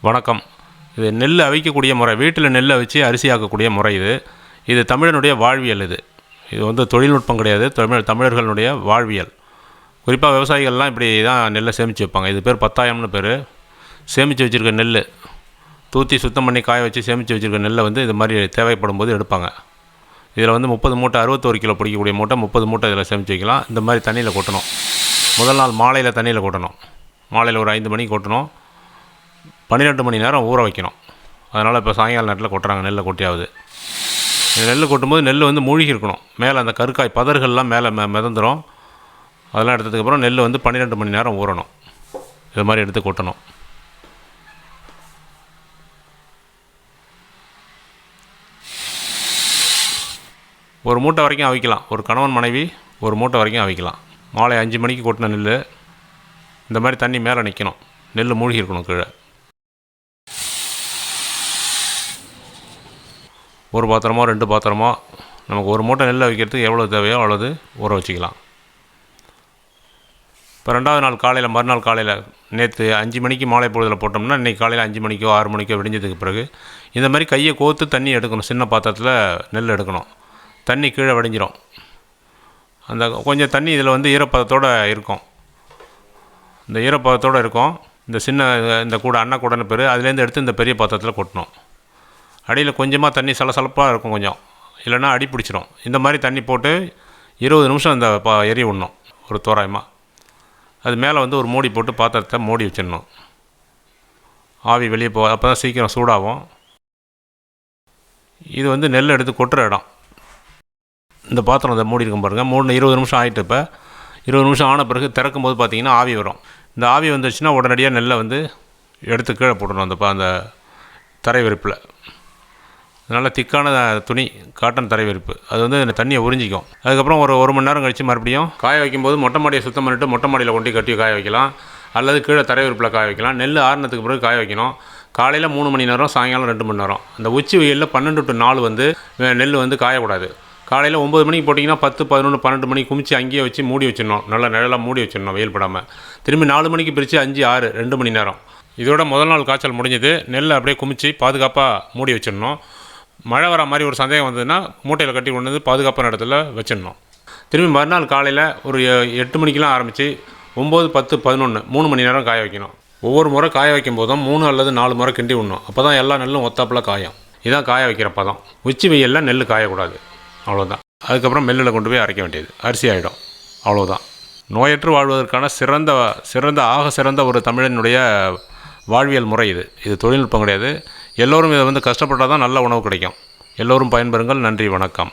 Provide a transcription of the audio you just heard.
வணக்கம். இது நெல் அவிக்கக்கூடிய முறை, வீட்டில் நெல் அவிச்சு அரிசி ஆக்கக்கூடிய முறை இது. இது தமிழனுடைய வாழ்வியல். இது வந்து தொழில்நுட்பம் கிடையாது, தமிழர்களுடைய வாழ்வியல். குறிப்பாக விவசாயிகள்லாம் இப்படி தான் நெல்லை சேமித்து வைப்பாங்க. இது பேர் பத்தாயம்னு பேர். சேமித்து வச்சுருக்க நெல் தூற்றி சுத்தம் பண்ணி காய வச்சு சேமித்து வச்சுருக்க நெல்லை வந்து இது மாதிரி தேவைப்படும் போது எடுப்பாங்க. இதில் வந்து 30 மூட்டை 61 கிலோ பிடிக்கக்கூடிய மூட்டை 30 மூட்டை இதில் சேமித்து வைக்கலாம். இந்த மாதிரி தண்ணியில் கொட்டணும். முதல் நாள் மாலையில் தண்ணியில் கொட்டணும். மாலையில் ஒரு 5 மணிக்கு கொட்டணும். 12 மணி நேரம் ஊற வைக்கணும். அதனால் இப்போ சாயங்கால நேரத்தில் கொட்டுறாங்க, நெல்லை கொட்டியாவது. இந்த நெல் கொட்டும்போது நெல் வந்து மூழ்கி இருக்கணும். மேலே அந்த கருக்காய் பதர்கள்லாம் மேலே மிதந்துடும். அதெல்லாம் எடுத்ததுக்கப்புறம் நெல் வந்து 12 மணி நேரம் ஊறணும். இது மாதிரி எடுத்து கொட்டணும். ஒரு மூட்டை வரைக்கும் அவிக்கலாம். ஒரு கணவன் மனைவி ஒரு மூட்டை வரைக்கும் அவிக்கலாம். மாலை 5 மணிக்கு கொட்டின நெல் இந்த மாதிரி தண்ணி மேலே நிற்கணும். நெல் மூழ்கி இருக்கணும் கீழே. ஒரு பாத்திரமோ 2 பாத்திரமோ நமக்கு ஒரு மூட்டை நெல் அவிக்கிறதுக்கு எவ்வளோ தேவையோ அவ்வளோது ஊற வச்சுக்கலாம். இப்போ 2வது நாள் காலையில், மறுநாள் காலையில், நேற்று 5 மணிக்கு மாலை பொழுதில் போட்டோம்னா இன்றைக்கி காலையில் 5 மணிக்கோ 6 மணிக்கோ விடிஞ்சதுக்கு பிறகு இந்த மாதிரி கையை கோர்த்து தண்ணி எடுக்கணும். சின்ன பாத்திரத்தில் நெல் எடுக்கணும். தண்ணி கீழே வடிஞ்சிரும். அந்த கொஞ்சம் தண்ணி இதில் வந்து ஈரப்பதத்தோடு இருக்கும். இந்த ஈரப்பதத்தோடு இருக்கும். இந்த கூட அன்னக்கூடன்னு பேர், அதுலேருந்து எடுத்து இந்த பெரிய பாத்திரத்தில் கொட்டணும். அடியில் கொஞ்சமாக தண்ணி சலசலப்பாக இருக்கும் கொஞ்சம், இல்லைன்னா அடி பிடிச்சிரும். இந்த மாதிரி தண்ணி போட்டு 20 நிமிஷம் இந்த எரிய விடணும் ஒரு தோராயமாக. அது மேலே வந்து ஒரு மூடி போட்டு பாத்திரத்தை மூடி வச்சிடணும். ஆவி வெளியே அப்போ தான் சீக்கிரம் சூடாகும். இது வந்து நெல் எடுத்து கொட்டுற இடம். இந்த பாத்திரம் அதை மூடி இருக்கும் பாருங்கள். 20 நிமிஷம் ஆகிட்டு, இப்போ 20 நிமிஷம் ஆன பிறகு திறக்கும் போது பார்த்திங்கன்னா ஆவி வரும். இந்த ஆவி வந்துடுச்சுன்னா உடனடியாக நெல்லை வந்து எடுத்து கீழே போடணும். அந்த தரை விரிப்பில் நல்ல திக்கான துணி, காட்டன் தரை விரிப்பு, அது வந்து தண்ணியை உறிஞ்சிக்கும். அதுக்கப்புறம் ஒரு மணி நேரம் கழித்து மறுபடியும் காய வைக்கும்போது மொட்டை மாடியை சுத்தம் பண்ணிவிட்டு மொட்டை மாடியில் கொண்டு கட்டி காய வைக்கலாம். அல்லது கீழே தரை விரிப்பில் காய வைக்கலாம். நெல் ஆறுனதுக்கு பிறகு காய வைக்கணும். காலையில் 3 மணி நேரம், சாயங்காலம் 2 மணி நேரம். அந்த உச்சி வெயிலில் 12 to 4 வந்து நெல் வந்து காயக்கூடாது. காலையில் 9 மணிக்கு போட்டிங்கன்னா 10, 11, 12 மணிக்கு குமிச்சு அங்கேயே வச்சு மூடி வச்சிடணும். நல்லா நிழலாக மூடி வச்சிடணும், வெயில் படாமல். திரும்பி 4 மணிக்கு பிரித்து 5, 6, 2 மணி நேரம். இதோட முதல் நாள் காய்ச்சல் முடிஞ்சது. நெல்லை அப்படியே குமிச்சு பாதுகாப்பாக மூடி வச்சிடணும். மழை வர மாதிரி ஒரு சந்தேகம் வந்ததுன்னா மூட்டையில் கட்டி கொண்டு வந்து பாதுகாப்பான இடத்துல வச்சிடணும். திரும்பி மறுநாள் காலையில் ஒரு 8 மணிக்கெலாம் ஆரம்பித்து 9, 10, 11 3 மணி நேரம் காய வைக்கணும். ஒவ்வொரு முறை காய வைக்கும் போதும் 3 அல்லது 4 முறை கிண்டி விடணும். அப்போ தான் எல்லா நெல்லும் ஒத்தாப்பில் காயும். இதுதான் காய வைக்கிற பதம். உச்சி வெயிலில் நெல் காயக்கூடாது. அவ்வளோதான். அதுக்கப்புறம் மில்லில் கொண்டு போய் அரைக்க வேண்டியது, அரிசி ஆகிடும். அவ்வளோதான். நோயற்று வாழ்வதற்கான சிறந்த ஒரு தமிழனுடைய வாழ்வியல் முறை இது தொழில்நுட்பம் கிடையாது. எல்லோரும் இதை வந்து கஷ்டப்பட்டால் தான் நல்ல உணவு கிடைக்கும். எல்லோரும் பயன்பெறுங்கள். நன்றி, வணக்கம்.